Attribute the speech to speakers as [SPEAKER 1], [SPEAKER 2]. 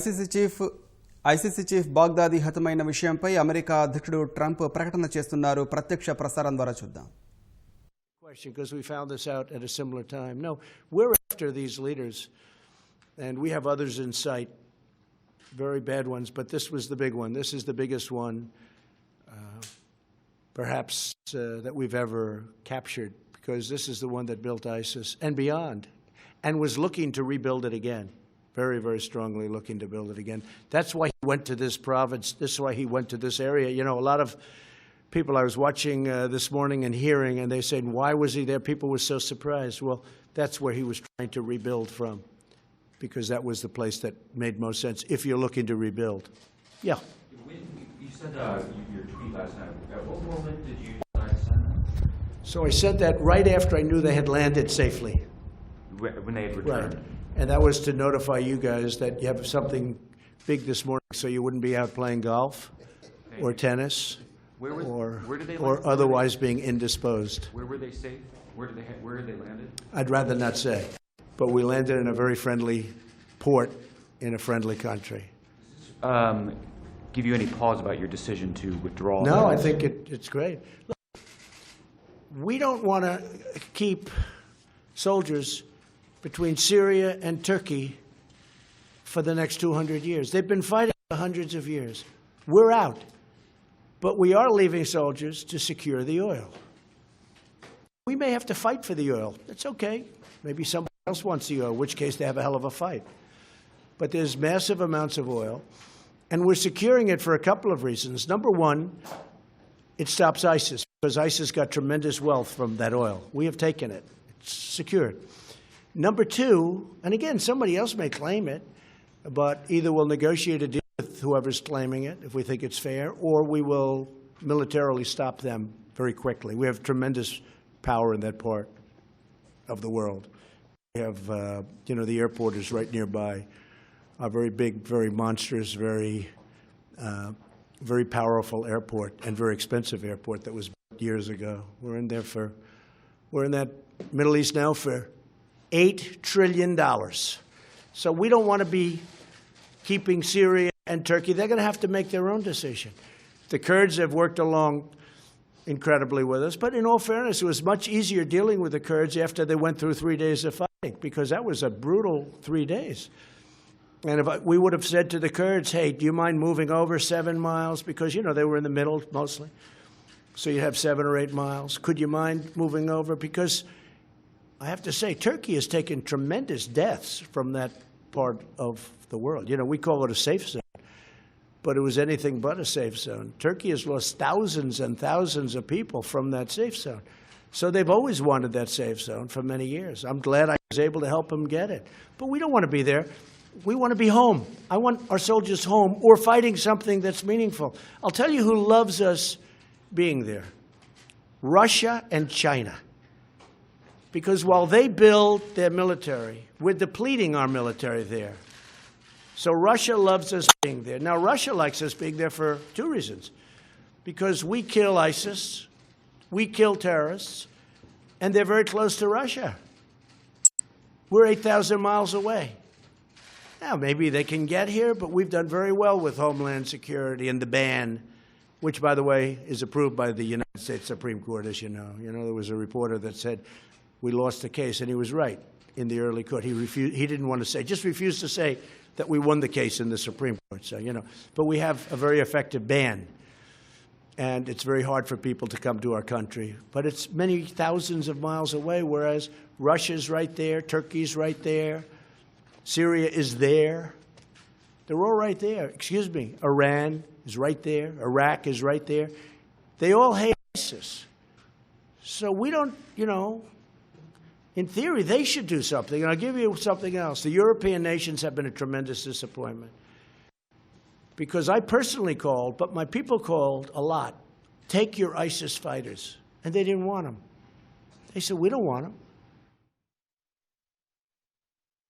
[SPEAKER 1] ICC chief Baghdadi హతమైన విషయంపై America అధ్యక్షుడు Trump ప్రకటన చేస్తున్నారు. ప్రత్యక్ష ప్రసారం ద్వారా చూద్దాం.
[SPEAKER 2] Because we found this out at a similar time. No, we're after these leaders, and we have others in sight, very bad ones, but this was the big one. This is the biggest one, perhaps, that we've ever captured, because this is the one that built ISIS and beyond, and was looking to rebuild it again. Very, very strongly looking to build it again. That's why he went to this province. This is why he went to this area. You know, a lot of people I was watching this morning and hearing, and they said, why was he there? People were so surprised. Well, that's where he was trying to rebuild from, because that was the place that made most sense if you're looking to rebuild. Yeah.
[SPEAKER 3] You said your tweet last night. At what moment did you decide to send that?
[SPEAKER 2] So I said that right after I knew they had landed safely.
[SPEAKER 3] When they had returned.
[SPEAKER 2] Right. And that was to notify you guys that you have something big this morning, so you wouldn't be out playing golf or tennis or otherwise being indisposed.
[SPEAKER 3] Where were they safe? Where did they landed?
[SPEAKER 2] I'd rather not say. But we landed in a very friendly port in a friendly country.
[SPEAKER 3] Give you any pause about your decision to withdraw?
[SPEAKER 2] No, I think it's great. Look, we don't want to keep soldiers between Syria and Turkey for the next 200 years. They've been fighting for hundreds of years. We're out. But we are leaving soldiers to secure the oil. We may have to fight for the oil. That's okay. Maybe somebody else wants the oil, in which case they have a hell of a fight. But there's massive amounts of oil, and we're securing it for a couple of reasons. Number one, it stops ISIS, because ISIS got tremendous wealth from that oil. We have taken it. It's secured. Number two, and again, somebody else may claim it, but either we'll negotiate a deal with whoever's claiming it, if we think it's fair, or we will militarily stop them very quickly. We have tremendous power in that part of the world. We have, the airport is right nearby, a very big, very monstrous, very powerful airport, and very expensive airport that was built years ago. We're in that Middle East now for $8 trillion. So we don't want to be keeping Syria and Turkey. They're going to have to make their own decision. The Kurds have worked along incredibly with us, but in all fairness, it was much easier dealing with the Kurds after they went through 3 days of fighting, because that was a brutal 3 days. And if we would have said to the Kurds, hey, do you mind moving over 7 miles? Because, they were in the middle mostly. So you have 7 or 8 miles. Could you mind moving over? Because I have to say, Turkey has taken tremendous deaths from that part of the world. We call it a safe zone, but it was anything but a safe zone. Turkey has lost thousands and thousands of people from that safe zone. So they've always wanted that safe zone for many years. I'm glad I was able to help them get it. But we don't want to be there. We want to be home. I want our soldiers home or fighting something that's meaningful. I'll tell you who loves us being there. Russia and China. Because while they build their military, we're depleting our military there. So Russia loves us being there. Now, Russia likes us being there for 2 reasons. Because we kill ISIS, we kill terrorists, and they're very close to Russia. We're 8,000 miles away. Now, maybe they can get here, but we've done very well with Homeland Security and the ban, which, by the way, is approved by the United States Supreme Court, as you know. There was a reporter that said, we lost the case, and he was right in the early court. He didn't want to say, just refused to say that we won the case in the Supreme Court. So, but we have a very effective ban, and it's very hard for people to come to our country. But it's many thousands of miles away, whereas Russia's right there, Turkey's right there, Syria is there. They're all right there. Excuse me, Iran is right there, Iraq is right there. They all hate ISIS. So we don't, in theory, they should do something. And I'll give you something else. The European nations have been a tremendous disappointment. Because I personally called, but my people called a lot, take your ISIS fighters. And they didn't want them. They said, we don't want them.